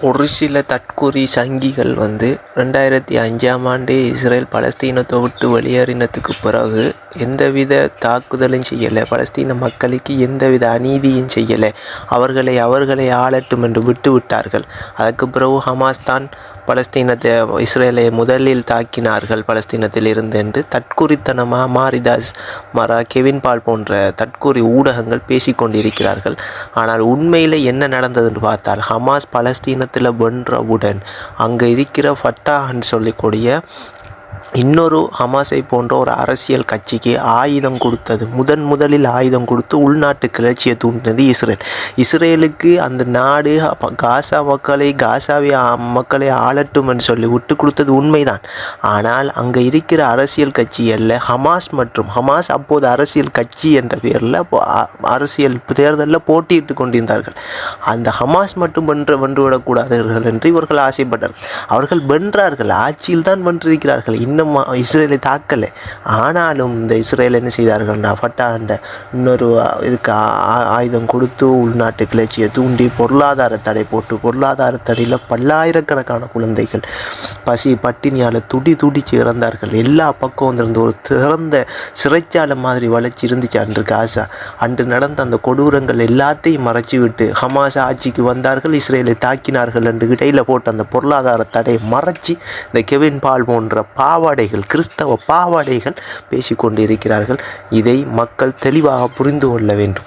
ஒரு சில தற்கொலை சங்கிகள் 2005ஆம் ஆண்டே இஸ்ரேல் பலஸ்தீனத்தை விட்டு வெளியேறினதுக்கு பிறகு எந்தவித தாக்குதலும் செய்யலை, பலஸ்தீன மக்களுக்கு எந்தவித அநீதியும் செய்யலை, அவர்களை ஆளட்டும் என்று விட்டு விட்டார்கள். அதற்கு பிறகு ஹமாஸ் தான் இஸ்ரேலை முதலில் தாக்கினார்கள் பலஸ்தீனத்தில் இருந்து என்று தற்குறித்தனமாக மாரிதாஸ் மரா, கெவின் பால் போன்ற தற்கொலை ஊடகங்கள் பேசிக்கொண்டிருக்கிறார்கள். ஆனால் உண்மையில் என்ன நடந்தது என்று பார்த்தால், ஹமாஸ் பலஸ்தீனத்தில் வென்றவுடன் அங்கே இருக்கிற ஃபட்டாஹ்ன்னு சொல்லக்கூடிய இன்னொரு ஹமாஸை போன்ற ஒரு அரசியல் கட்சிக்கு ஆயுதம் கொடுத்தது, முதலில் ஆயுதம் கொடுத்து உள்நாட்டு கிளர்ச்சியை தூண்டினது இஸ்ரேலுக்கு அந்த நாடு காசாவை மக்களை ஆளட்டும் என்று சொல்லி விட்டு கொடுத்தது உண்மைதான். ஆனால் அங்கே இருக்கிற அரசியல் கட்சி அல்ல ஹமாஸ் அப்போது அரசியல் கட்சி என்ற பெயரில் அரசியல் தேர்தலில் போட்டியிட்டு கொண்டிருந்தார்கள். அந்த ஹமாஸ் மட்டும் வென்றுவிடக்கூடாதீர்கள் என்று இவர்கள் ஆசைப்பட்டார்கள். அவர்கள் வென்றார்கள், ஆட்சியில் தான் வென்றிருக்கிறார்கள், இன்னும் இஸ்ரேலை தாக்கலை. ஆனாலும் இந்த இஸ்ரேல் என்ன செய்தார்கள்னா, ஃபட்டாஹ்ன்ற இன்னொரு இதுக்கு ஆயுதம் கொடுத்து உள்நாட்டு கிளர்ச்சியை தூண்டி பொருளாதார தடை போட்டு, பொருளாதார தடையில் பல்லாயிரக்கணக்கான குழந்தைகள் பட்டினியால் துடிச்சு இறந்தார்கள். எல்லா பக்கம் இருந்த ஒரு திறந்த சிறைச்சாலை மாதிரி வளர்ச்சி இருந்துச்சு அன்று காசா. அன்று நடந்த அந்த கொடூரங்கள் எல்லாத்தையும் மறைச்சி விட்டு ஹமாஸ் ஆட்சிக்கு வந்தார்கள், இஸ்ரேலை தாக்கினார்கள் என்று இடையில் போட்ட அந்த பொருளாதார தடையை மறைச்சி இந்த கெவின் பால் போன்ற கிறிஸ்தவ பாவாடைகள் பேசிக்கொண்டிருக்கிறார்கள். இதை மக்கள் தெளிவாக புரிந்து கொள்ள வேண்டும்.